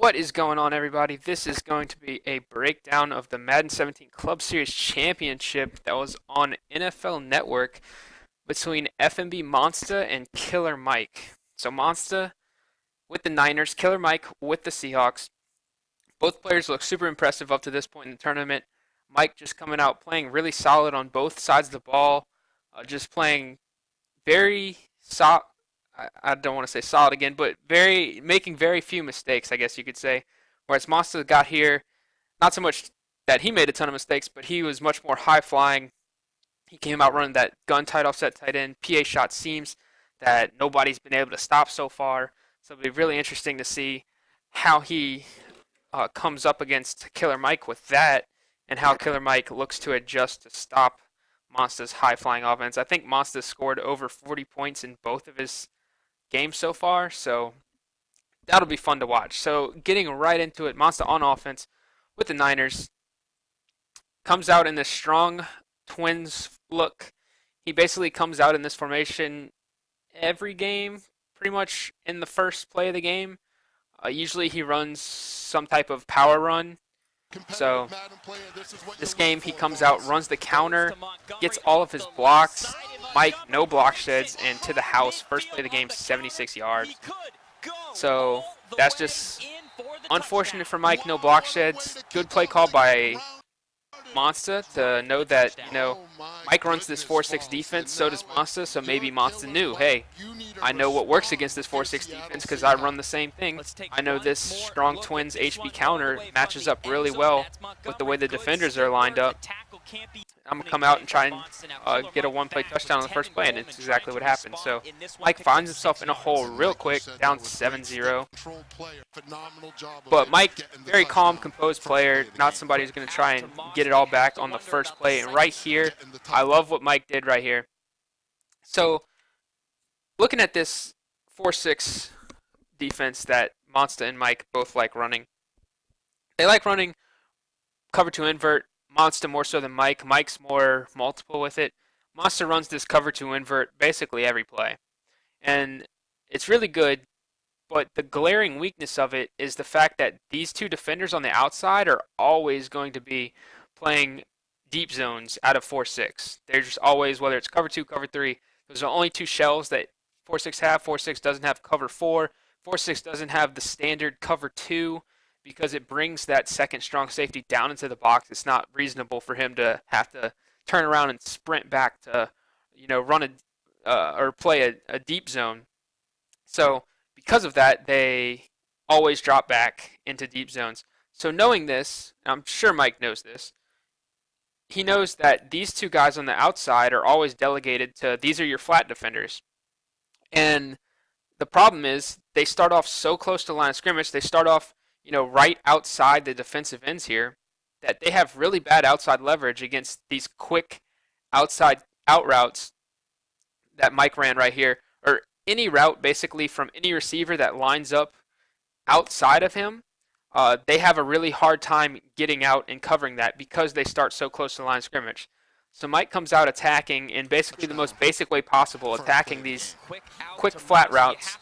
What is going on, everybody? This is going to be a breakdown of the Madden 17 Club Series Championship that was on NFL Network between FMB Monsta and Killer Mike. So Monsta with the Niners, Killer Mike with the Seahawks. Both players look super impressive up to this point in the tournament. Mike just coming out playing really solid on both sides of the ball, just playing very solid. I don't want to say solid again, but making very few mistakes, I guess you could say. Whereas Monsta got here, not so much that he made a ton of mistakes, but he was much more high flying. He came out running that gun tight offset tight end, PA shot seams that nobody's been able to stop so far. So it'll be really interesting to see how he comes up against Killer Mike with that, and how Killer Mike looks to adjust to stop Monsta's high flying offense. I think Monsta scored over 40 points in both of his games so far, so that'll be fun to watch. So getting right into it, Monsta on offense with the Niners comes out in this strong twins look. He basically comes out in this formation every game, pretty much in the first play of the game. Usually he runs some type of power run. So this game he comes out, runs the counter, gets all of his blocks. Mike, no block sheds, and to the house. First play of the game, 76 yards. So that's just unfortunate for Mike, no block sheds. Good play call by Monsta to know that, Mike runs this 4-6 defense, so does Monsta, so maybe Monsta knew, hey, I know what works against this 4-6 defense because I run the same thing. I know this strong Twins HB counter matches up really well with the way the defenders are lined up. I'm going to come out and try and get a one-play touchdown on the first play, and it's exactly what happened. So Mike finds himself in a hole real quick, down 7-0. But Mike, very calm, composed player, not somebody who's going to try and get it all back on the first play. And right here, I love what Mike did right here. So looking at this 4-6 defense that Monsta and Mike both like running, they like running cover 2 invert. Monsta more so than Mike. Mike's more multiple with it. Monsta runs this cover 2 invert basically every play. And it's really good, but the glaring weakness of it is the fact that these two defenders on the outside are always going to be playing deep zones out of 4-6. They're just always, whether it's cover 2, cover 3, those are only two shells that 4-6 have. 4-6 doesn't have cover 4. 4-6 doesn't have the standard cover 2. Because it brings that second strong safety down into the box. It's not reasonable for him to have to turn around and sprint back to, run or play a deep zone. So because of that, they always drop back into deep zones. So knowing this, and I'm sure Mike knows this, he knows that these two guys on the outside are always delegated to, these are your flat defenders. And the problem is they start off so close to the line of scrimmage. They start off right outside the defensive ends here, that they have really bad outside leverage against these quick outside out routes that Mike ran right here, or any route basically from any receiver that lines up outside of him. They have a really hard time getting out and covering that because they start so close to the line of scrimmage. So Mike comes out attacking in basically the most basic way possible, attacking these quick flat routes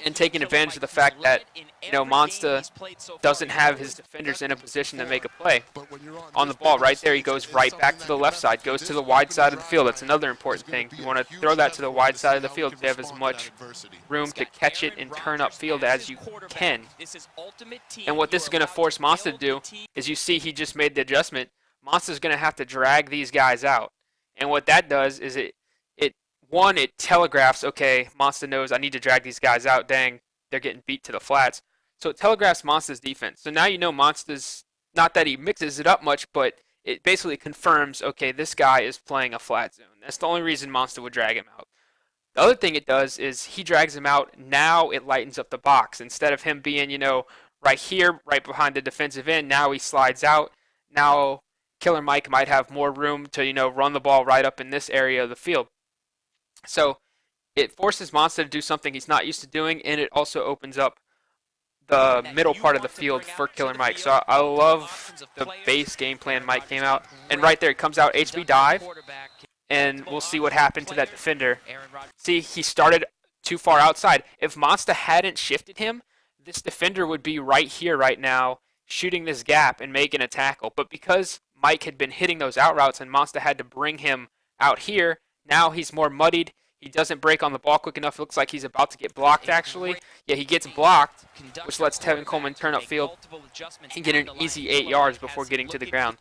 and taking advantage of the fact that, Monsta doesn't have his defenders in a position to make a play. On the ball right there, he goes right back to the left side, goes to the wide side of the field. That's another important thing. You want to throw that to the wide side of the field to have as much room to catch it and turn upfield as you can. And what this is going to force Monsta to do is, you see he just made the adjustment. Monsta's going to have to drag these guys out. And what that does is it telegraphs, okay, Monsta knows I need to drag these guys out. Dang, they're getting beat to the flats. So it telegraphs Monsta's defense. So now Monsta's, not that he mixes it up much, but it basically confirms, okay, this guy is playing a flat zone. That's the only reason Monsta would drag him out. The other thing it does is he drags him out. Now it lightens up the box. Instead of him being, right here, right behind the defensive end, now he slides out. Now Killer Mike might have more room to, run the ball right up in this area of the field. So it forces Monsta to do something he's not used to doing, and it also opens up the middle part of the field for Killer Mike. So I love the base game plan Mike came out. And right there, it comes out HB dive, and we'll see what happened to that defender. See, he started too far outside. If Monsta hadn't shifted him, this defender would be right here right now shooting this gap and making a tackle. But because Mike had been hitting those out routes and Monsta had to bring him out here, now he's more muddied. He doesn't break on the ball quick enough. It looks like he's about to get blocked, actually. Yeah, he gets blocked, which lets Tevin Coleman turn upfield and get an easy 8 yards before getting to the ground.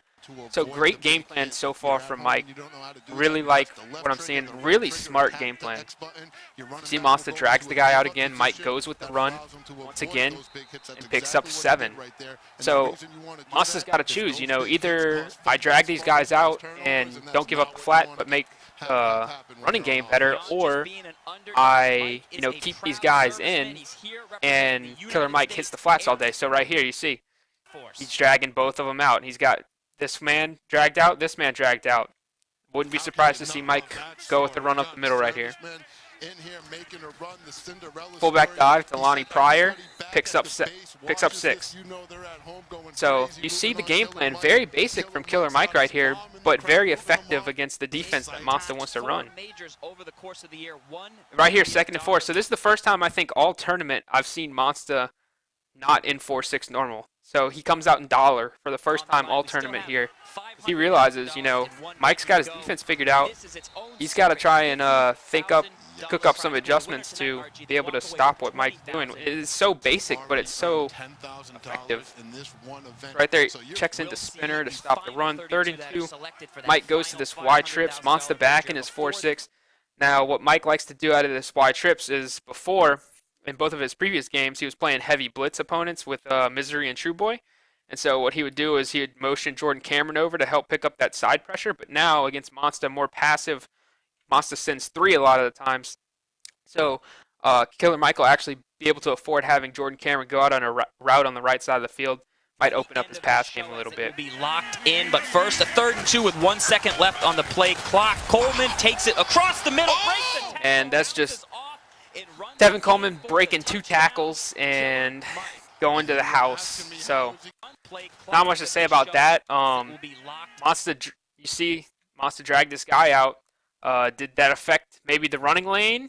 So great game plan so far from Mike. Really like what I'm seeing. Really smart game plan. You see Monsta drags the guy out again. Mike goes with the run once again and picks up 7. So Monsta's got to choose. You know, either I drag these guys out and don't give up the flat but make running game better, or I, keep these guys in and Killer Mike hits the flats all day. So right here you see he's dragging both of them out. He's got this man dragged out, this man dragged out. Wouldn't be surprised to see Mike go with the run up the middle right here. Fullback dive to Lonnie Pryor, picks up 6. So you see the game plan, very basic from Killer Mike right here, but very effective against the defense that Monsta wants to run. Right here, 2nd and 4. So this is the first time I think all tournament I've seen Monsta not in 4-6 normal. So he comes out in dollar for the first time all tournament here. He realizes, Mike's got his defense figured out. He's got to try and cook up some adjustments to be able to stop what Mike's doing. It is so basic, but it's so effective. Right there, he checks into spinner to stop the run. 3rd and 2. Mike goes to this wide trips. Monsta back in his 4-6. Now, what Mike likes to do out of this wide trips is before, in both of his previous games, he was playing heavy blitz opponents with Misery and True Boy. And so what he would do is he would motion Jordan Cameron over to help pick up that side pressure. But now against Monsta, more passive, Monsta sends 3 a lot of the times. So Killer Mike will actually be able to afford having Jordan Cameron go out on a route on the right side of the field. Might open up his pass game a little bit. Be locked in, but first a 3rd and 2 with 1 second left on the play clock. Coleman takes it across the middle. And that's just Tevin Coleman breaking 2 tackles and going to the house. So not much to say about that. Monsta, you see Monsta dragged this guy out. Did that affect maybe the running lane?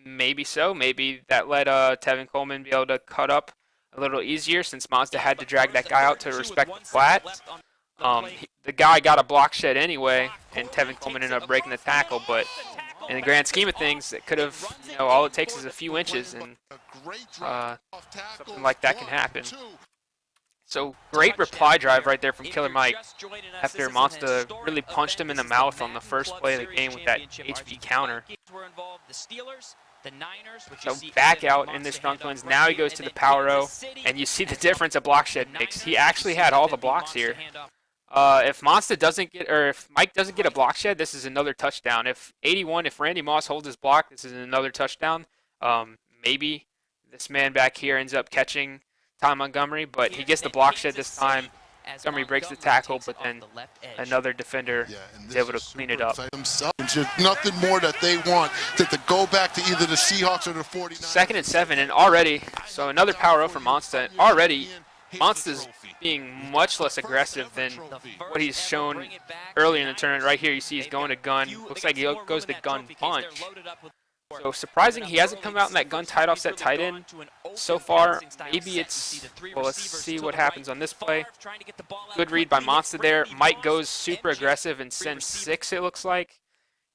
Maybe so. Maybe that let Tevin Coleman be able to cut up a little easier since Monsta had to drag that guy out to respect the flat. The guy got a block shed anyway, and Tevin Coleman ended up breaking the tackle, but in the grand scheme of things, it could have, all it takes is a few inches, and something like that can happen. So great reply drive right there from Killer Mike after Monsta really punched him in the mouth on the first play of the game with that HB counter. So back out in this front twins. Now he goes to the power O, and you see the difference a block shed makes. He actually had all the blocks here. If Monsta doesn't get, or if Mike doesn't get a block shed, this is another touchdown. If Randy Moss holds his block, this is another touchdown. Maybe this man back here ends up catching Ty Montgomery, but he gets the block shed this time. Montgomery breaks the tackle, but then another defender is able to clean it up. There's nothing more that they want than to go back to either the Seahawks or the 49ers. 2nd and 7, and already, so another power up for Monsta. Already, Monsta's being much less aggressive than what he's shown earlier in the tournament. Right here, you see he's going to gun. Looks like he goes to gun punch. So surprising he hasn't come out in that gun tight offset tight end so far. Maybe it's, well, let's see what happens on this play. Good read by Monsta there. Mike goes super aggressive and sends 6, it looks like.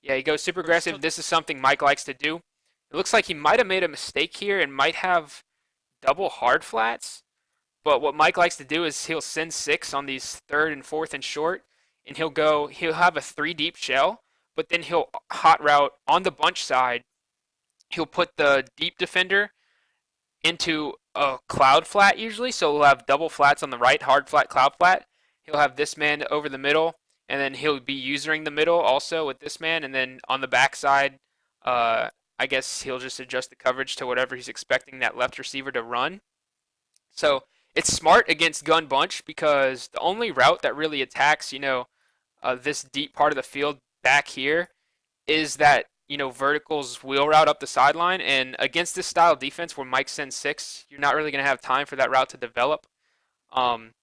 Yeah, he goes super aggressive. This is something Mike likes to do. It looks like he might have made a mistake here and might have double hard flats. But what Mike likes to do is he'll send 6 on these 3rd and 4th and short, and he'll have a 3 deep shell, but then he'll hot route on the bunch side. He'll put the deep defender into a cloud flat usually, so he'll have double flats on the right, hard flat, cloud flat. He'll have this man over the middle, and then he'll be using the middle also with this man, and then on the back side, I guess he'll just adjust the coverage to whatever he's expecting that left receiver to run. So it's smart against gun bunch because the only route that really attacks, this deep part of the field back here is that, verticals wheel route up the sideline. And against this style of defense where Mike sends 6, you're not really going to have time for that route to develop. But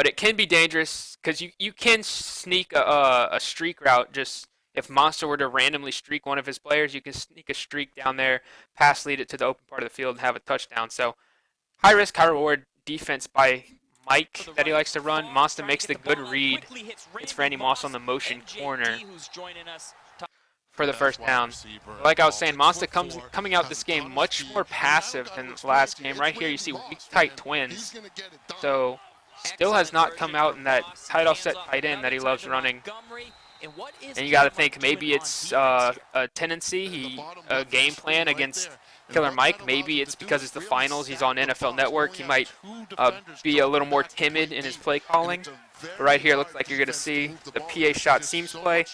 it can be dangerous because you can sneak a streak route just if Monsta were to randomly streak one of his players, you can sneak a streak down there, pass lead it to the open part of the field, and have a touchdown. So high risk, high reward defense by Mike that he likes to run. Monsta makes the good read. It's Randy Moss on the motion corner for the first down. Like I was saying, Monsta coming out this game much more passive than the last game. Right here you see weak tight twins. So still has not come out in that tight offset tight end that he loves running. And you got to think maybe it's a tendency, a game plan against Killer Mike. Maybe it's because it's the finals. He's on NFL Network. He might be a little more timid in his play calling. But right here, looks like you're going to see the PA shot seams play,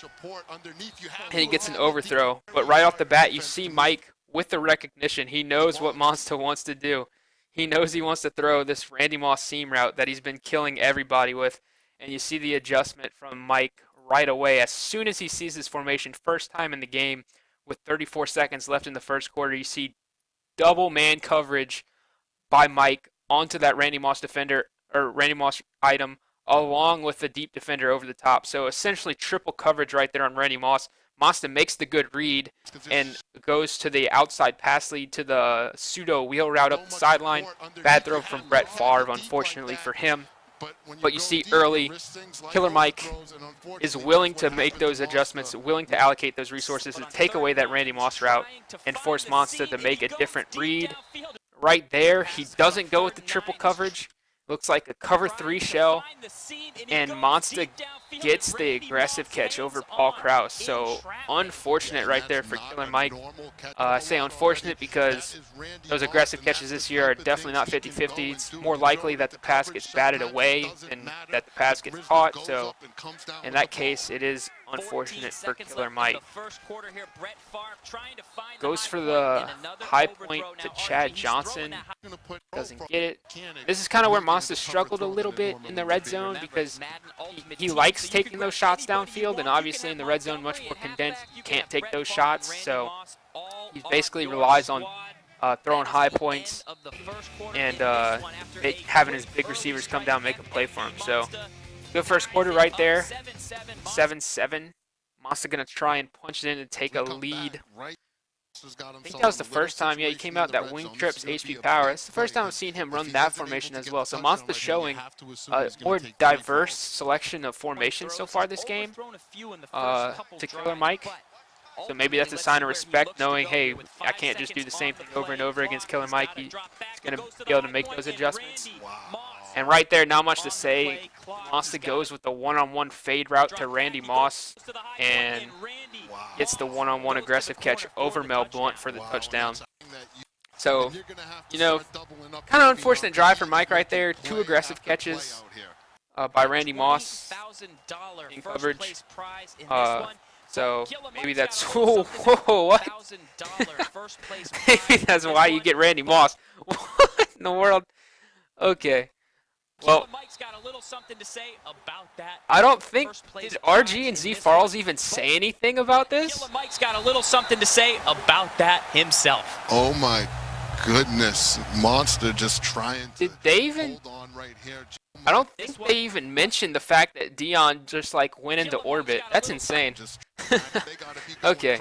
and he gets an overthrow. But right off the bat, you see Mike with the recognition. He knows what Monsta wants to do. He knows he wants to throw this Randy Moss seam route that he's been killing everybody with. And you see the adjustment from Mike right away. As soon as he sees this formation, first time in the game, with 34 seconds left in the first quarter, you see double man coverage by Mike onto that Randy Moss defender, or Randy Moss item, along with the deep defender over the top. So essentially triple coverage right there on Randy Moss. Monsta makes the good read and goes to the outside pass lead to the pseudo wheel route up the sideline. Bad throw from Brett Favre, unfortunately for him. But you see early, Killer Mike is willing to make those adjustments, willing to allocate those resources to take away that Randy Moss route and force Monsta to make a different read. Right there, he doesn't go with the triple coverage. Looks like a cover 3 shell, and Monsta gets the aggressive catch over Paul Krause. So unfortunate right there for Killer Mike. I say unfortunate because those aggressive catches this year are definitely not 50-50. It's more likely that the pass gets batted away than that the pass gets caught. So in that case, it is unfortunate for Killer Mike. Goes for the high point to Chad Johnson. Doesn't get it. This is kind of where Monsta struggled a little bit in the red zone because he likes taking those shots downfield, and obviously in the red zone much more condensed, you can't take those shots. So he basically relies on throwing high points and having his big receivers come down and make a play for him. So good first quarter right there, 7-7. Monsta going to try and punch it in and take a lead. I think that was the first time, yeah, he came out that wing trips HP power. It's the first time I've seen him run that formation as well. So Monsta's showing a more diverse selection of formations so far this game to Killer Mike. So maybe that's a sign of respect, knowing, hey, I can't just do the same thing over and over against Killer Mike. He's going to be able to make those adjustments. And right there, not much to say. Monsta goes with the one-on-one fade route to Randy Moss and gets the one-on-one aggressive catch over Mel Blount for the touchdown. So, you know, kind of unfortunate drive for Mike right there. 2 aggressive catches by Randy Moss in coverage. So maybe that's what? Maybe that's why you get Randy Moss. What in the world? Okay. Well, I don't think, did RG and Z Farles even say anything about this? Killer Mike's got a little something to say about that himself. Oh my goodness, Monsta just trying to hold on right here. I don't think they even mentioned the fact that Dion just like went into orbit. That's insane. Okay.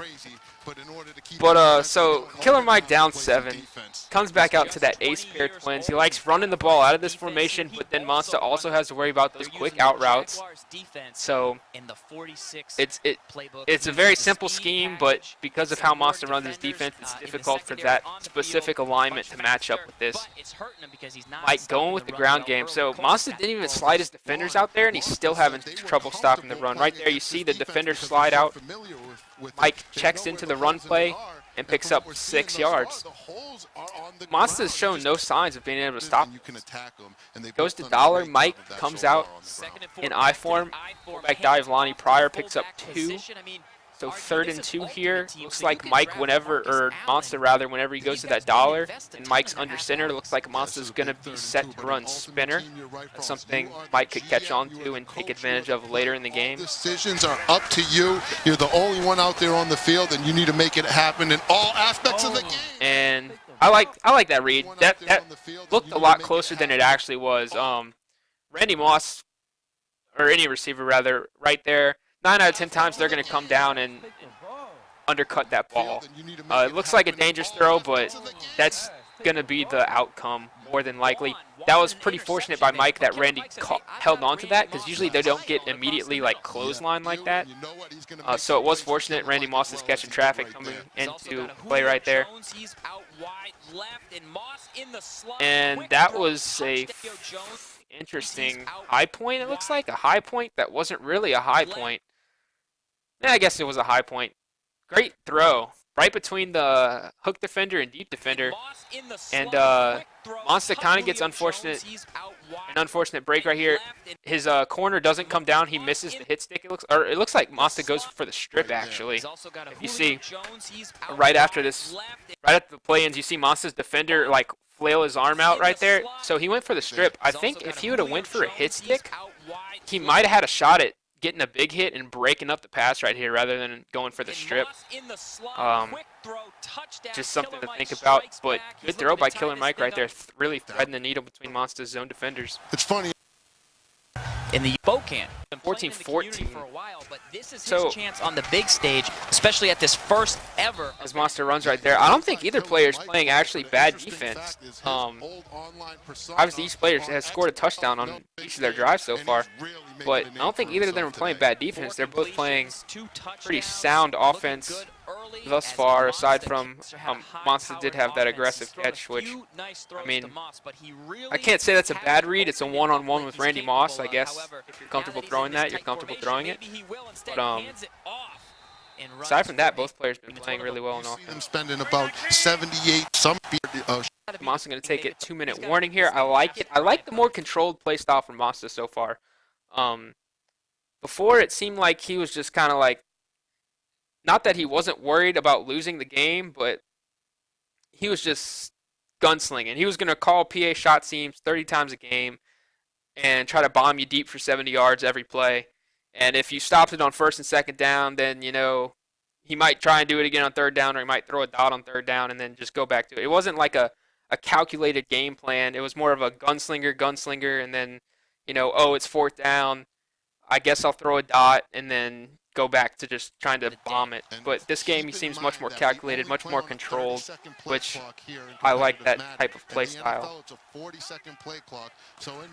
But so Killer Mike down 7, comes back out to that ace pair twins. He likes running the ball out of this formation, but then Monsta also has to worry about those quick out routes. So it's a very simple scheme, but because of how Monsta runs his defense, it's difficult for that specific alignment to match up with this. Mike going with the ground game. So Monsta didn't even slide his defenders out there, and he's still having trouble stopping the run. Right there, you see the defender slide out. Mike checks into the run play and picks up 6 yards. Monsta's shown no signs of being able to stop him. Goes to Dollar. Mike comes out in I form. Fullback dive. Lonnie Pryor picks up 2. So 3rd and 2 here. Looks like Mike or Monsta rather, whenever he goes to that Dollar and Mike's under center, looks like Monsta's going to be set to run spinner. That's something Mike could catch on to and take advantage of later in the game. Decisions are up to you. You're the only one out there on the field, and you need to make it happen in all aspects of the game. And I like that read. That looked a lot closer than it actually was. Randy Moss, or any receiver rather, right there. 9 out of 10 times they're going to come down and undercut that ball. It looks like a dangerous throw, but that's going to be the outcome more than likely. That was pretty fortunate by Mike that Randy held on to that, because usually they don't get immediately like clothesline like that. So it was fortunate. Randy Moss is catching traffic coming into play right there. And that was a interesting high point, it looks like. A high point that wasn't really a high point. Yeah, I guess it was a high point. Great throw. Right between the hook defender and deep defender. And Monsta kind of gets an unfortunate break right here. His corner doesn't come down. He misses the hit stick. It looks like Monsta goes for the strip, actually. If you see, right after this, right at the play ends, you see Monsta's defender like flail his arm out right there. So he went for the strip. I think if he would have went for a hit stick, he might have had a shot at getting a big hit and breaking up the pass right here rather than going for the strip. Just something to think about, but good throw by Killer Mike right there, really threading the needle between Monsta's zone defenders. It's funny. In the Bocan. 14-14. So chance on the big stage, especially at this first ever. As Monsta runs right there, I don't think either player is playing actually bad defense. Obviously, each player has scored a touchdown on each of their drives so far, but I don't think either of them are playing bad defense. They're both playing pretty sound offense thus far, aside from Monsta did have that aggressive catch, which, I mean, I can't say that's a bad read. It's a one-on-one with Randy Moss, I guess. If you're comfortable throwing that, you're comfortable throwing it. But aside from that, both players have been playing really well on offense. I'm spending about 78 some. Monsta going to take a 2-minute warning here. I like it. I like the more controlled play style from Monsta so far. Before, it seemed like he was just kind of like, not that he wasn't worried about losing the game, but he was just gunslinging. He was going to call PA shot seams 30 times a game and try to bomb you deep for 70 yards every play. And if you stopped it on first and second down, then, you know, he might try and do it again on third down, or he might throw a dot on third down and then just go back to it. It wasn't like a calculated game plan. It was more of a gunslinger, and then, you know, oh, it's fourth down. I guess I'll throw a dot and then go back to just trying to bomb it. But this game, he seems much more calculated, much more controlled, which I like that type of play style.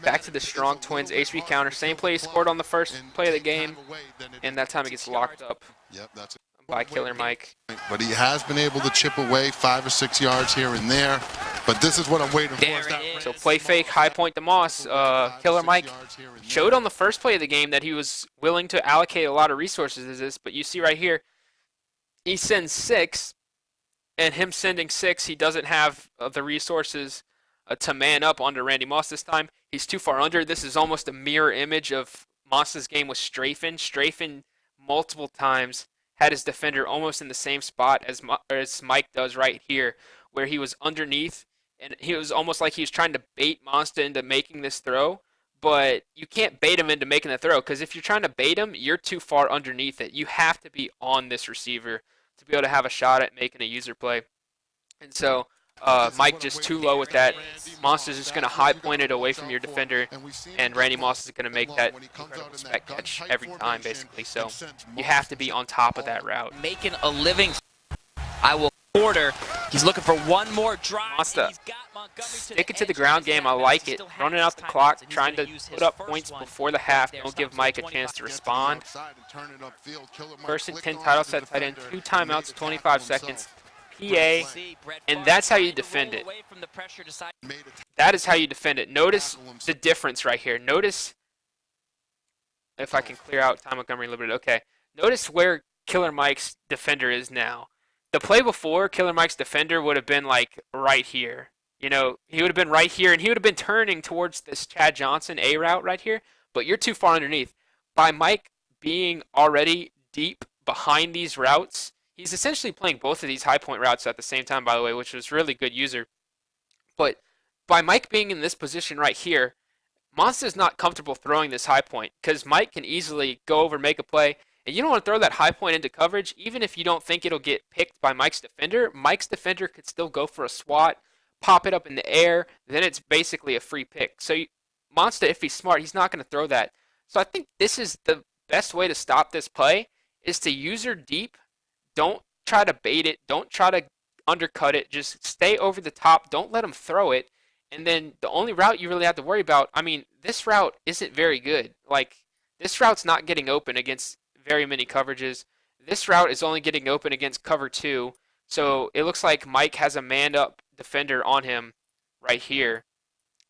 Back to the Strong Twins HB counter. Same play he scored on the first play of the game, and that time it gets locked up by Killer Mike. But he has been able to chip away 5 or 6 yards here and there. But this is what I'm waiting for. So play fake, high point to Moss. Killer Mike showed on the first play of the game that he was willing to allocate a lot of resources to this. But you see right here, he sends 6, and him sending 6, he doesn't have the resources to man up onto Randy Moss this time. He's too far under. This is almost a mirror image of Moss's game with Strafen. Strafen multiple times had his defender almost in the same spot as Mike does right here, where he was underneath, and he was almost like he was trying to bait Monsta into making this throw, but you can't bait him into making the throw, because if you're trying to bait him, you're too far underneath it. You have to be on this receiver to be able to have a shot at making a user play. And so Mike just too low with that. Monsta's just going to high point it away from your defender, and Randy Moss is going to make that incredible spec catch every time, basically. So you have to be on top of that route. Making a living. I will quarter. He's looking for one more drive. Monsta, stick it to the ground game. I like it. Running out the clock, trying to put up points before the half. Don't give Mike a chance to respond. First and 10 title set tight end. 2 timeouts, 25 seconds. PA, and that's how you defend it. That is how you defend it. Notice the difference right here. Notice, if I can clear out Ty Montgomery a little bit. Okay. Notice where Killer Mike's defender is now. The play before, Killer Mike's defender would have been like right here. You know, he would have been right here, and he would have been turning towards this Chad Johnson A route right here, but you're too far underneath. By Mike being already deep behind these routes, he's essentially playing both of these high point routes at the same time, by the way, which was really good user. But by Mike being in this position right here, Monsta's not comfortable throwing this high point, because Mike can easily go over and make a play, and you don't want to throw that high point into coverage. Even if you don't think it'll get picked by Mike's defender could still go for a swat, pop it up in the air, then it's basically a free pick. So Monsta, if he's smart, he's not going to throw that. So I think this is the best way to stop this play is to user deep. Don't try to bait it. Don't try to undercut it. Just stay over the top. Don't let him throw it. And then the only route you really have to worry about, I mean, this route isn't very good. Like, this route's not getting open against very many coverages. This route is only getting open against cover 2. So it looks like Mike has a man-up defender on him right here.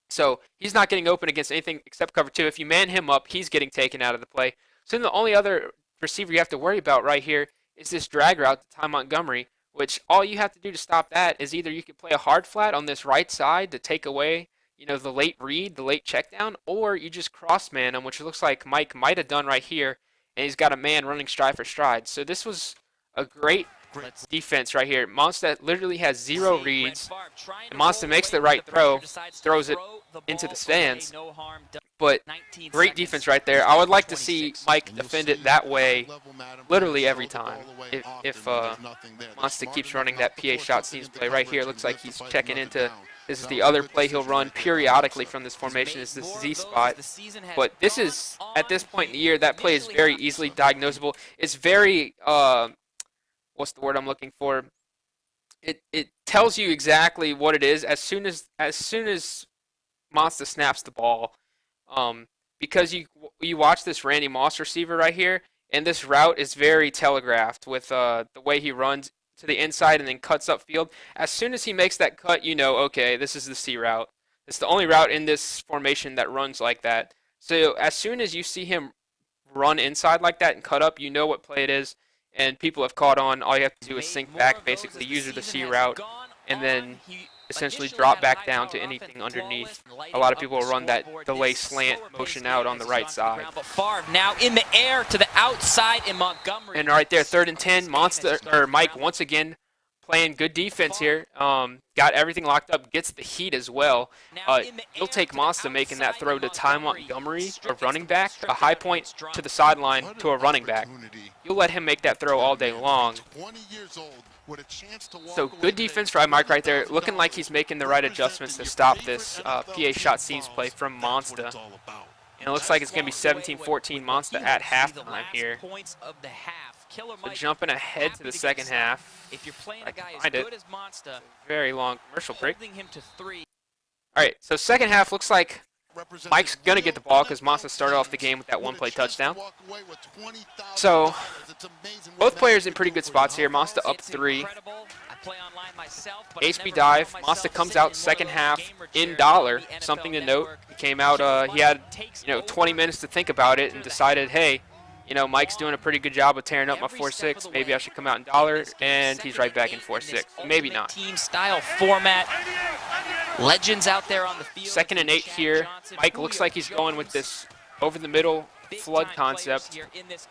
So he's not getting open against anything except cover 2. If you man him up, he's getting taken out of the play. So then the only other receiver you have to worry about right here is this drag route to Ty Montgomery, which all you have to do to stop that is either you can play a hard flat on this right side to take away, you know, the late read, the late check down, or you just cross man him, which looks like Mike might have done right here, and he's got a man running stride for stride. So this was a great defense right here. Monsta literally has 0 reads, and Monsta makes the right throw, throws it into the stands, but great defense right there. I would like to see Mike defend it that way literally every time. If Monsta keeps running that PA shot seams play right here, it looks like he's checking into, this is the other play he'll run periodically from this formation, is this Z spot. But this is, at this point in the year, that play is very easily diagnosable. It's very, what's the word I'm looking for? It tells you exactly what it is as soon as Monsta snaps the ball. Because you watch this Randy Moss receiver right here, and this route is very telegraphed with the way he runs to the inside and then cuts upfield. As soon as he makes that cut, you know, okay, this is the C route. It's the only route in this formation that runs like that. So as soon as you see him run inside like that and cut up, you know what play it is. And people have caught on. All you have to do is sink back, basically use the C route, and then essentially drop back down to anything underneath. A lot of people will run that delay slant motion out on the right side. Now in the air to the outside in Montgomery. And right there, 3rd and 10. Mike once again playing good defense here. Got everything locked up, gets the heat as well. He'll take Monsta making that throw to Ty Montgomery, a running back, a high point to the sideline to a running back. You'll let him make that throw all day long. So good defense by Mike right there, looking like he's making the right adjustments to stop this PA shot seams play from Monsta. And it looks like it's going to be 17-14 Monsta at halftime here. So jumping ahead to the second half. If you're playing I a guy can as find good it. as Monsta, Very long commercial break. holding him to 3. All right, so second half looks like Mike's going to get the ball because Monsta started off the game with that one-play touchdown. So both players in pretty good spots here. Monsta up 3. HB dive. Monsta comes out second half in dollar. Something to note. He came out. He had 20 minutes to think about it and decided, hey, Mike's doing a pretty good job of tearing up my 4-6. Maybe I should come out in dollar, and he's right back in 4-6. Maybe not. Team style format. Legends out there on the field. 2nd and 8 here. Mike looks like he's going with this over the middle flood concept,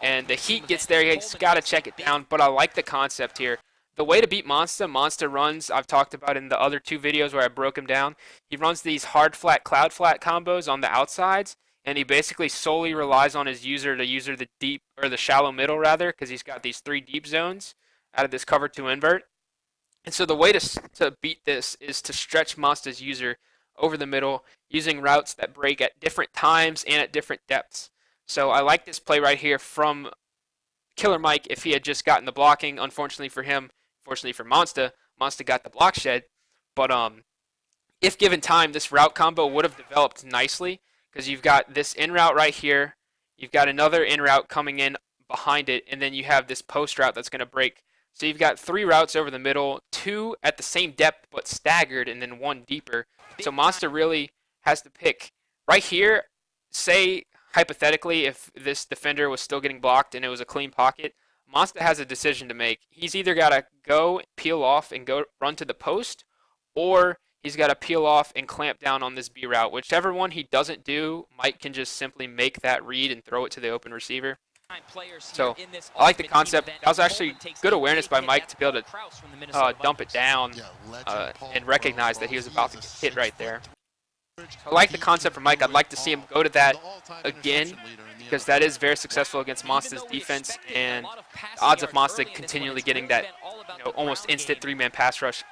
and the heat gets there. He's got to check it down, but I like the concept here. The way to beat Monsta runs, I've talked about in the other 2 videos where I broke him down. He runs these hard flat, cloud flat combos on the outsides, and he basically solely relies on his user to user the deep, or the shallow middle rather, because he's got these 3 deep zones out of this cover 2 invert. And so the way to beat this is to stretch Monsta's user over the middle using routes that break at different times and at different depths. So I like this play right here from Killer Mike if he had just gotten the blocking. Unfortunately for him, fortunately for Monsta, Monsta got the block shed. But if given time, this route combo would have developed nicely because you've got this in route right here. You've got another in route coming in behind it, and then you have this post route that's going to break. So you've got 3 routes over the middle, 2 at the same depth but staggered, and then 1 deeper. So Monsta really has to pick. Right here, say hypothetically if this defender was still getting blocked and it was a clean pocket, Monsta has a decision to make. He's either got to go peel off and go run to the post, or he's got to peel off and clamp down on this B route. Whichever one he doesn't do, Mike can just simply make that read and throw it to the open receiver. So I like the concept. That was actually good awareness by Mike to be able to dump it down and recognize that he was about to get hit right there. I like the concept for Mike. I'd like to see him go to that again because that is very successful against Monsta's defense, and the odds of Monsta continually getting that almost instant 3-man pass rush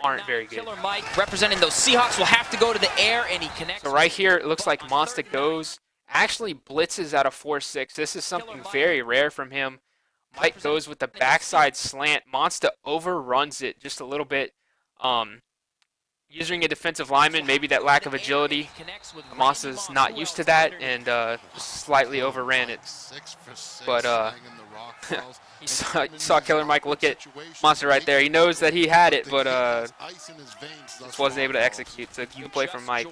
aren't very good. Killer Mike representing those Seahawks will have to go to the air, and he connects. So right here, it looks like Monsta goes actually blitzes out of 4-6. This is something very rare from him. Mike goes with the backside slant. Monsta overruns it just a little bit. Using a defensive lineman, maybe that lack of agility. Monsta's not used to that and slightly overran it. But you saw Killer Mike look at Monsta right there. He knows that he had it, but just wasn't able to execute. So good play from Mike.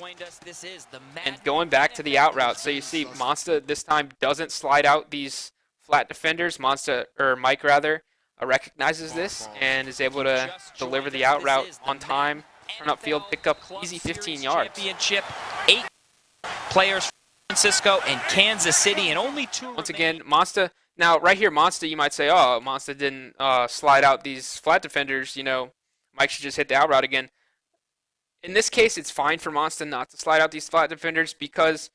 And going back to the out route, so you see Monsta this time doesn't slide out these flat defenders. Mike rather, recognizes this and is able to deliver the out route on time. Turn upfield, pick up easy 15 yards. Championship, 8 players from Francisco and Kansas City, and only 2. Once again, Monsta. Now, right here, Monsta, you might say, oh, Monsta didn't slide out these flat defenders. You know, Mike should just hit the out route again. In this case, it's fine for Monsta not to slide out these flat defenders because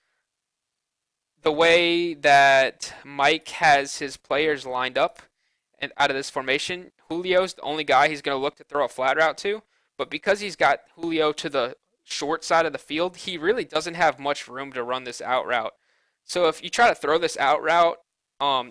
the way that Mike has his players lined up and out of this formation, Julio's the only guy he's going to look to throw a flat route to. But because he's got Julio to the short side of the field, he really doesn't have much room to run this out route. So if you try to throw this out route,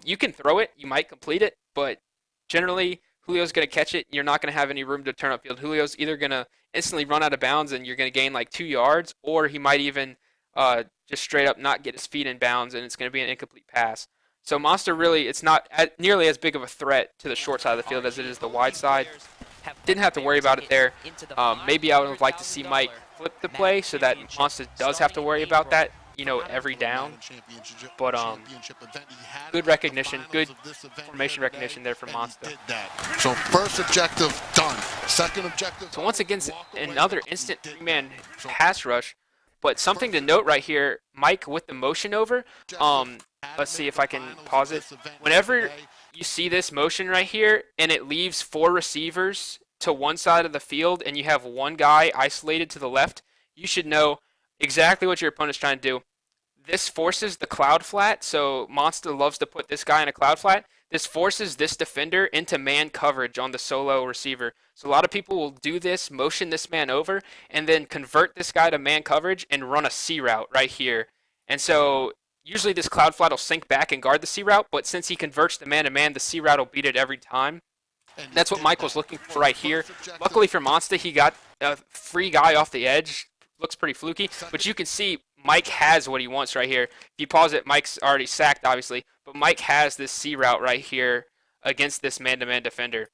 you can throw it, you might complete it, but generally Julio's going to catch it. You're not going to have any room to turn upfield. Julio's either going to instantly run out of bounds and you're going to gain like 2 yards, or he might even just straight up not get his feet in bounds and it's going to be an incomplete pass. So Monsta really, it's not nearly as big of a threat to the short side of the field as it is the wide side. Didn't have to worry about it there. Maybe I would have liked to see Mike flip the play so that Monsta does have to worry about that, you know, every down. But good recognition, good formation recognition there from Monsta. So first objective done. Second objective. So once again, another instant 3-man pass rush. But something to note right here, Mike with the motion over. Let's see if I can pause it. Whenever you see this motion right here and it leaves 4 receivers to one side of the field and you have one guy isolated to the left, you should know exactly what your opponent's trying to do. This forces the cloud flat, so Monsta loves to put this guy in a cloud flat. This forces this defender into man coverage on the solo receiver. So a lot of people will do this, motion this man over, and then convert this guy to man coverage and run a C route right here. And so usually this cloud flat will sink back and guard the C route, but since he converts the man-to-man, the C route will beat it every time. And that's what Mike was looking for right here. Luckily for Monsta, he got a free guy off the edge. Looks pretty fluky, but you can see Mike has what he wants right here. If you pause it, Mike's already sacked, obviously, but Mike has this C route right here against this man-to-man defender.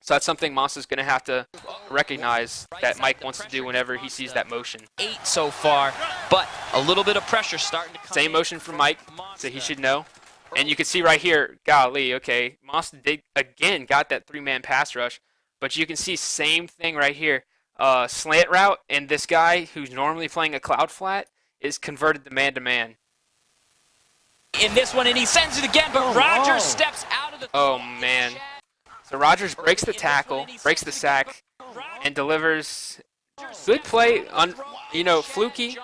So that's something Monsta's going to have to recognize that Mike wants to do whenever he sees that motion. 8 so far, but a little bit of pressure starting to come. Same motion from Mike, so he should know. And you can see right here, golly, okay, Monsta did, again, got that 3-man pass rush. But you can see same thing right here. Slant route, and this guy who's normally playing a cloud flat is converted to man-to-man. In this one, and he sends it again, but Rogers steps out of the... Oh, man. So Rogers breaks the tackle, breaks the sack, and delivers good play, fluky,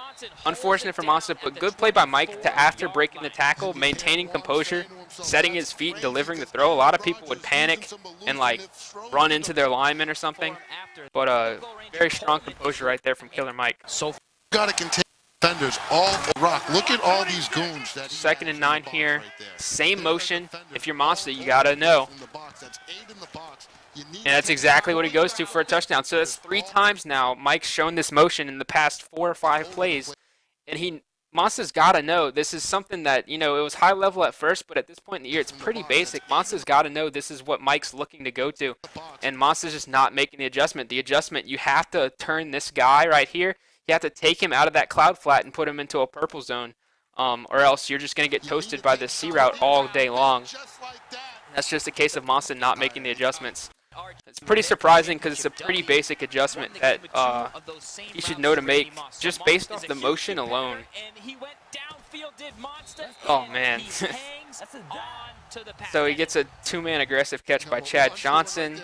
unfortunate for Monsta, but good play by Mike to, after breaking the tackle, maintaining composure, setting his feet, delivering the throw. A lot of people would panic and like run into their lineman or something, but very strong composure right there from Killer Mike. So got to contain defenders all rock. Look at all these goons. That 2nd and 9 here. Same motion. If you're Monsta, you got to know. And that's exactly what he goes to for a touchdown. So that's 3 times now Mike's shown this motion in the past 4 or 5 plays. And Monsta's got to know this is something that, it was high level at first, but at this point in the year, it's pretty basic. Monsta's got to know this is what Mike's looking to go to. And Monsta's just not making the adjustment. The adjustment, you have to turn this guy right here. You have to take him out of that cloud flat and put him into a purple zone. Or else you're just going to get toasted by this C route all day long. That's just a case of Monsta not making the adjustments. It's pretty surprising because it's a pretty basic adjustment that he should know to make just based off the motion alone. Oh, man. So he gets a 2-man aggressive catch by Chad Johnson.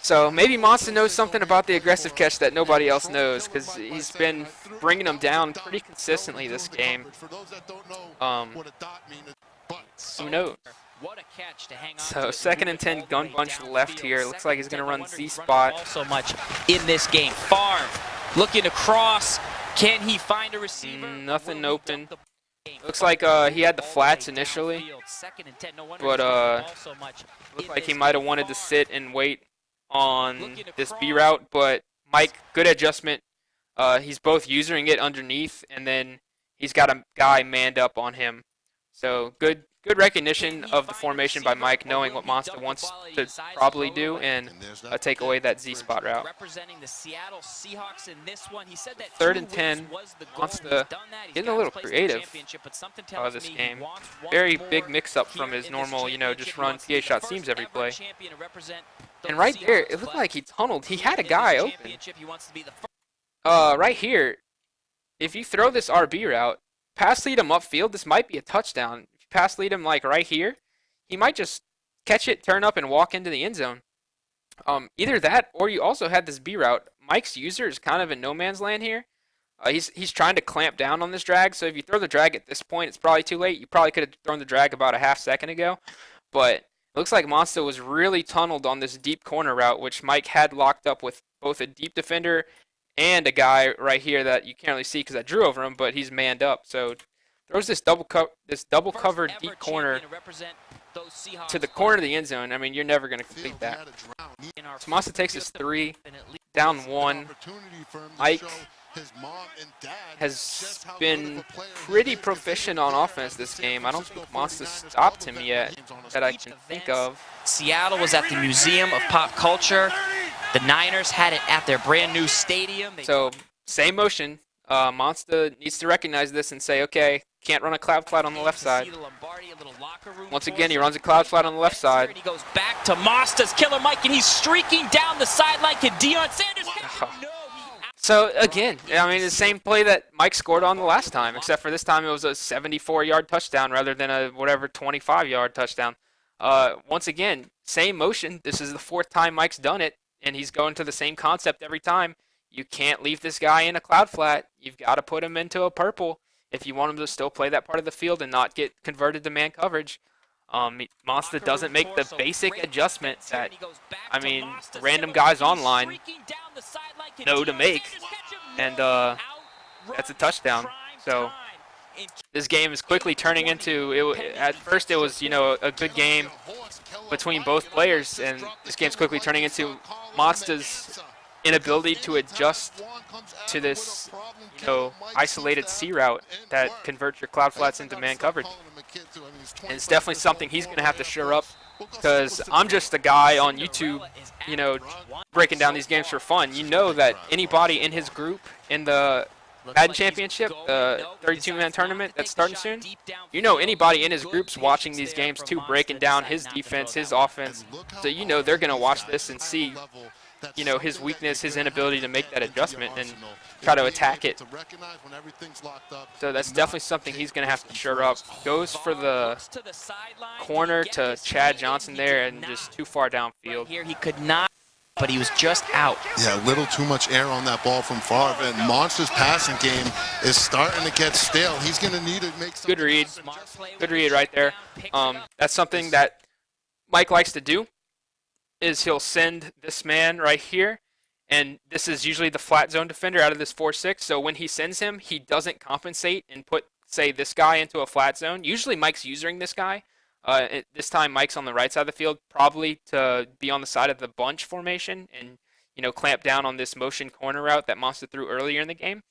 So maybe Monsta knows something about the aggressive catch that nobody else knows because he's been bringing them down pretty consistently this game. Who knows? So 2nd and 10, gun bunch left here. Looks like he's going to run Z spot. So much in this game. Favre looking to cross, Can he find a receiver? Nothing open. Looks like he had the flats initially, but looked like he might have wanted to sit and wait on this B route. But Mike, good adjustment. He's both using it underneath, and then he's got a guy manned up on him. So good recognition of the formation by Mike, knowing what Monsta wants to probably do and take away that Z spot route. Third and 10, Monsta getting a little creative this game. Very big mix-up from his normal, just run TA shot seams every play. And right there, it looked like he tunneled. He had a guy open. Right here, if you throw this RB route, pass lead him upfield, this might be a touchdown. If you pass lead him like right here, he might just catch it, turn up, and walk into the end zone. Either that, or you also had this B route. Mike's user is kind of in no man's land here. He's trying to clamp down on this drag, so if you throw the drag at this point, it's probably too late. You probably could have thrown the drag about a half second ago, but it looks like Monsta was really tunneled on this deep corner route, which Mike had locked up with both a deep defender and a guy right here that you can't really see because I drew over him, but he's manned up. So throws this double covered deep corner to the corner of the end zone. I mean, you're never going to complete that. So Monsta takes his 3, down 1. Mike has been pretty proficient on offense this game. I don't think Monsta stopped him yet that I can think of. Seattle was at the Museum of Pop Culture. The Niners had it at their brand new stadium. So same motion. Monsta needs to recognize this and say, okay, can't run a cloud flat on the left side. Once again, he runs a cloud flat on the left side. He goes back to Monsta's Killer Mike, and he's streaking down the sideline. Can Deion Sanders catch him? No. So again, I mean, the same play that Mike scored on the last time, except for this time it was a 74-yard touchdown rather than a 25-yard touchdown. Once again, same motion. This is the 4th time Mike's done it, and he's going to the same concept every time. You can't leave this guy in a cloud flat. You've got to put him into a purple if you want him to still play that part of the field and not get converted to man coverage. Monsta doesn't make the basic adjustment that, I mean, random guys online know to make, and that's a touchdown. So this game is quickly turning into, at first it was, a good game between both players, and this game's quickly turning into Monsta's inability to adjust to this, isolated C route that converts your cloud flats into man coverage. And it's definitely something he's going to have to shore up, because I'm just a guy on YouTube, breaking down these games for fun. You know that anybody in his group in the Madden Championship, the 32-man tournament that's starting soon, anybody in his group's watching these games too, breaking down his defense, his offense. So they're going to watch this and see his weakness, his inability to make that adjustment and try to attack it. So that's definitely something he's going to have to shore up. Goes for the corner to Chad Johnson there and just too far downfield. Here he could not, but he was just out. Yeah, a little too much air on that ball from Favre, and Monsta's passing game is starting to get stale. He's going to need to make some... Good read. Good read right there. That's something that Mike likes to do, is he'll send this man right here, and this is usually the flat zone defender out of this 4-6, so when he sends him, he doesn't compensate and put, say, this guy into a flat zone. Usually Mike's using this guy. This time Mike's on the right side of the field, probably to be on the side of the bunch formation and, clamp down on this motion corner route that Monsta threw earlier in the game.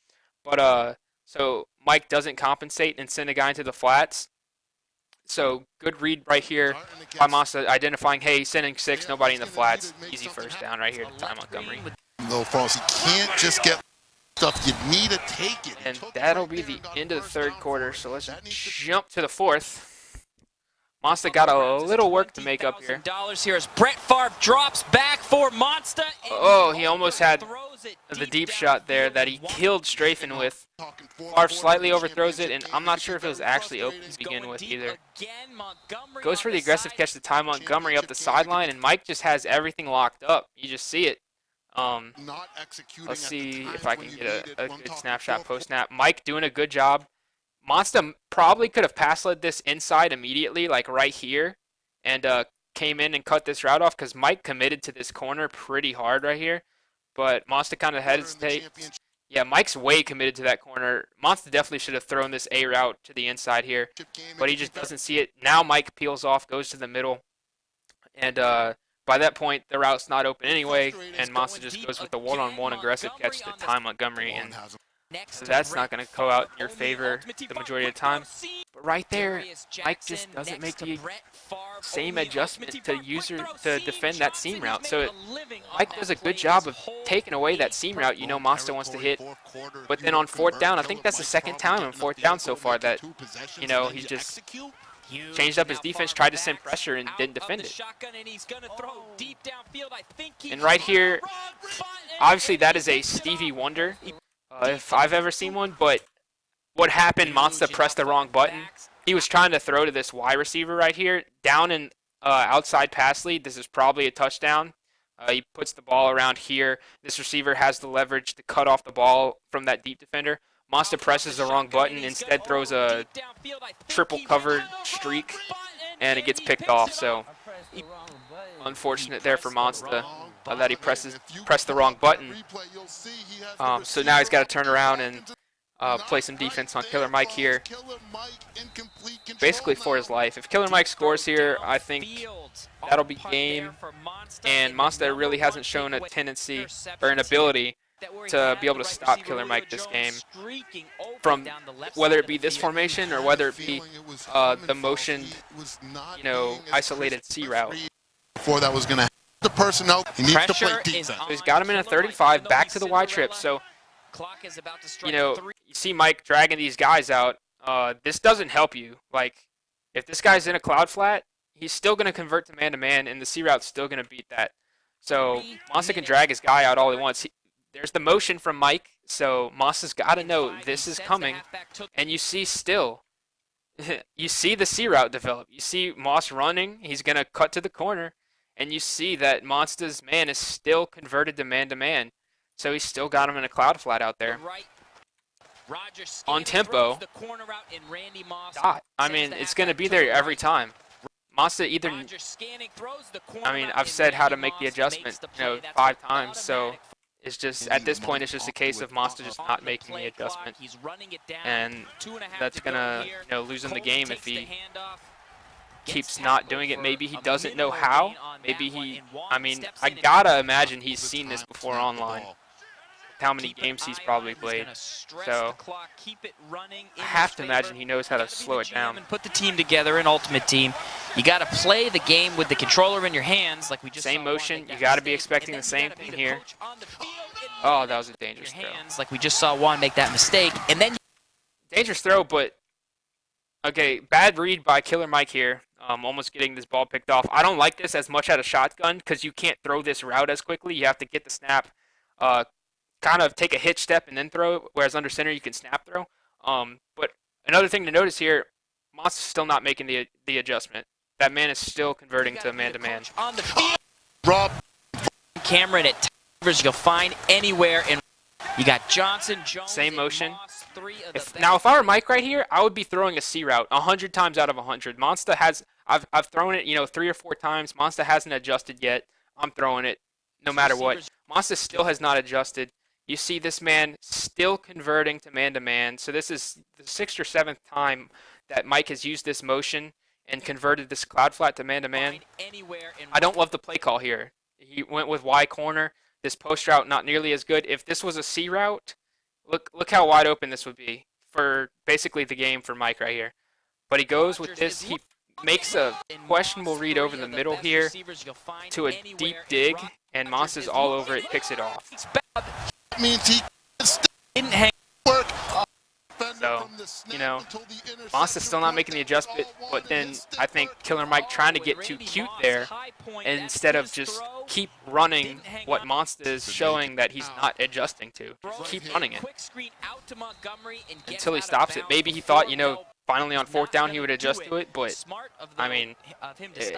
But so Mike doesn't compensate and send a guy into the flats. So good read right here by Monsta, identifying, hey, sending 6, nobody in the flats. Easy first down right here to Ty Montgomery. Little false. He can't just get stuff. You need to take it. And that'll be the end of the 3rd quarter. So let's jump to the 4th. Monsta got a little work to make up here. Here as Brett Favre drops back for Monsta. Oh, he almost had the deep shot there that he killed Strafen with. Favre slightly overthrows it, and I'm not sure if it was actually open to begin with either. Goes for the aggressive catch to Ty Montgomery up the sideline, and Mike just has everything locked up. You just see it. Let's see if I can get a good snapshot post-snap. Mike doing a good job. Monsta probably could have pass led this inside immediately, like right here, and came in and cut this route off because Mike committed to this corner pretty hard right here. But Monsta kind of hesitates, Yeah, Mike's way committed to that corner. Monsta definitely should have thrown this A route to the inside here, but he just doesn't see it. Now Mike peels off, goes to the middle, and by that point, the route's not open anyway, and Monsta just goes with the one-on-one aggressive catch to Ty Montgomery, and so that's not going to go out in your favor the majority of the time. But right there, Mike just doesn't make the same adjustment to defend that seam route. So Mike does a good job of taking away that seam route Monsta wants to hit. But then on fourth down, I think that's the second time on fourth down so far that, he just changed up his defense, tried to send pressure, and didn't defend it. And right here, obviously that is a Stevie Wonder, if I've ever seen one, but what happened, Monsta pressed the wrong button. He was trying to throw to this Y receiver right here, down and outside pass lead. This is probably a touchdown. He puts the ball around here. This receiver has the leverage to cut off the ball from that deep defender. Monsta presses the wrong button, instead throws a triple covered streak, and it gets picked off. So unfortunate there for Monsta that he pressed the wrong button. So now he's got to turn around and play some defense on Killer Mike here, basically for his life. If Killer Mike scores here, I think that'll be game, and Monsta really hasn't shown a tendency or an ability to be able to stop Killer Mike this game, from whether it be this formation or whether it be the motioned, isolated C route. Before that was going to the personnel, he needs to play defense. So he's got him in a 35, back to the Y trip. So, you see Mike dragging these guys out. This doesn't help you. Like, if this guy's in a cloud flat, he's still going to convert to man-to-man, and the C route's still going to beat that. So Monsta can drag his guy out all he wants. There's the motion from Mike, so Monsta's got to know this is coming. And you see still, you see the C route develop. You see Moss running. He's going to cut to the corner. And you see that Monsta's man is still converted to man-to-man. So he's still got him in a cloud flat out there. On tempo, dot. I mean, it's going to be there every time. Monsta either, I've said how to make the adjustment, 5 times. So it's just, at this point, it's just a case of Monsta just not making the adjustment. And that's going to, lose him the game if he keeps not doing it. Maybe he doesn't know how. Maybe I gotta imagine he's seen this before online. How many games he's probably played. So I have to imagine he knows how to slow it down. Put the team together, an ultimate team. You got to play the game with the controller in your hands, like we just same motion. You got to be expecting the same thing here. Oh, that was a dangerous throw. Like we just saw Juan make that mistake, and then dangerous throw, but okay, bad read by Killer Mike here. Almost getting this ball picked off. I don't like this as much out of shotgun because you can't throw this route as quickly. You have to get the snap, kind of take a hitch step and then throw it, whereas under center you can snap throw. But another thing to notice here, Monsta's still not making the adjustment. That man is still converting to man-to-man. On the field, Rob Cameron at times you'll find anywhere in. You got Johnson, Jones, same motion. Moss, if I were Mike right here, I would be throwing a C route 100 times out of 100. Monsta has, I've thrown it, 3 or 4 times. Monsta hasn't adjusted yet. I'm throwing it no matter what. Monsta still has not adjusted. You see this man still converting to man-to-man. So this is the 6th or 7th time that Mike has used this motion and converted this cloud flat to man-to-man. I don't love the play call here. He went with Y corner. This post route not nearly as good. If this was a C route, look how wide open this would be for basically the game for Mike right here. But he goes with this. He makes a questionable read over the middle here to a deep dig, and Monsta's all over it, picks it off. Means he didn't hang work. So, Monsta's still not making the adjustment, but then I think Killer Mike trying to get too cute there instead of just keep running what Monsta is showing that he's not adjusting to. Just keep running it until he stops it. Maybe he thought, finally on 4th down he would adjust to it, but,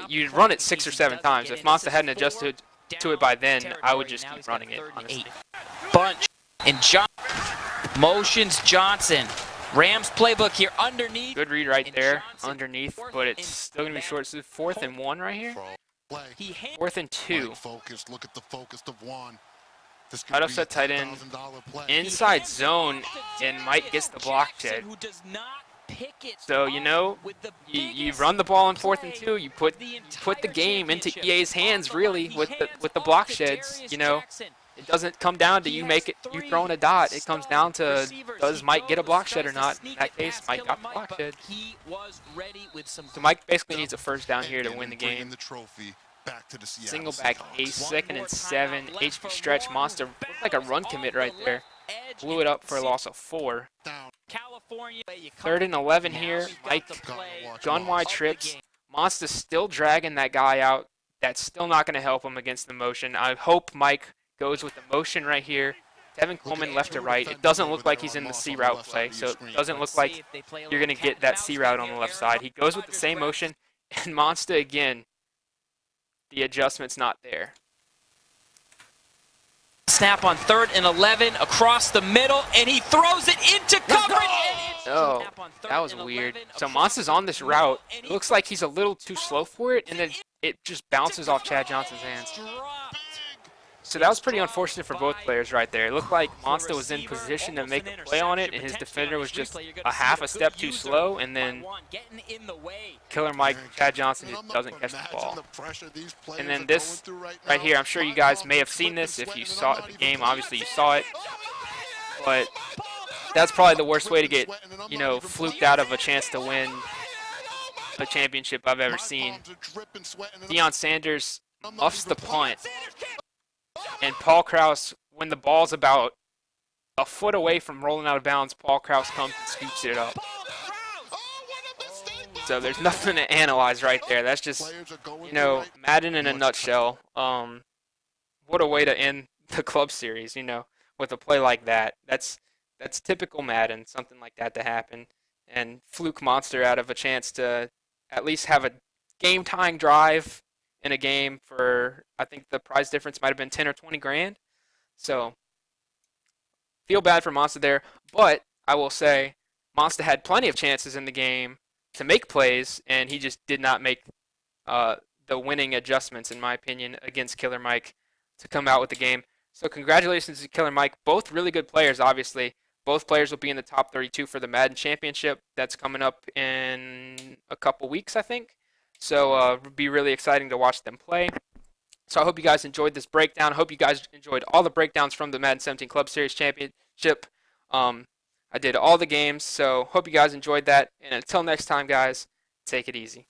you'd run it 6 or 7 times. If Monsta hadn't adjusted to it by then, I would just keep running it, honestly. Bunch and John motions Johnson. Rams playbook here underneath. Good read right there underneath, but it's still going to be short. So 4th and 1 right here. 4th and 2. Focus. Look at the focus of Juan. This could Tight be a offset tight end. $10,000 play. Inside zone, and Mike gets the block shed. So, you know, you run the ball on 4th and 2. You put the game into EA's hands, really, with the block sheds. You know, it doesn't come down to you throwing a dot. It comes down to, does Mike get a block shed or not? In that case, Mike got the block shed. So Mike basically needs a first down here to win the game. Single back ace, 2nd and 7. HP stretch. Monsta looked like a run commit right there. Blew it up for a loss of 4. 3rd and 11 here. Mike gun wide trips. Monsta's still dragging that guy out. That's still not going to help him against the motion. I hope Mike goes with the motion right here. Devin Coleman left to right. It doesn't look like he's in the C route play, so it doesn't look like you're going to get that C route on the left side. He goes with the same motion, and Monsta again, the adjustment's not there. Snap on 3rd and 11 across the middle, and he throws it into coverage. Oh, that was weird. So Monsta's on this route. It looks like he's a little too slow for it, and then it just bounces off Chad Johnson's hands. So that was pretty unfortunate for both players right there. It looked like Monsta was in position to make a play on it, and his defender was just a half a step too slow, and then Killer Mike, Chad Johnson, just doesn't catch the ball. And then this right here, I'm sure you guys may have seen this if you saw the game. Obviously, you saw it. But that's probably the worst way to get, you know, fluked out of a chance to win a championship I've ever seen. Deion Sanders muffs the punt. And Paul Krause, when the ball's about a foot away from rolling out of bounds, Paul Krause comes and scoops it up. So there's nothing to analyze right there. That's just, you know, Madden in a nutshell. What a way to end the club series, you know, with a play like that. That's typical Madden, something like that to happen. And fluke Monster out of a chance to at least have a game-tying drive in a game for, I think the prize difference might have been 10 or 20 grand. So, feel bad for Monsta there, but I will say Monsta had plenty of chances in the game to make plays, and he just did not make the winning adjustments, in my opinion, against Killer Mike to come out with the game. So congratulations to Killer Mike. Both really good players, obviously. Both players will be in the top 32 for the Madden Championship. That's coming up in a couple weeks, I think. So it'll be really exciting to watch them play. So I hope you guys enjoyed this breakdown. I hope you guys enjoyed all the breakdowns from the Madden 17 Club Series Championship. I did all the games, so hope you guys enjoyed that. And until next time, guys, take it easy.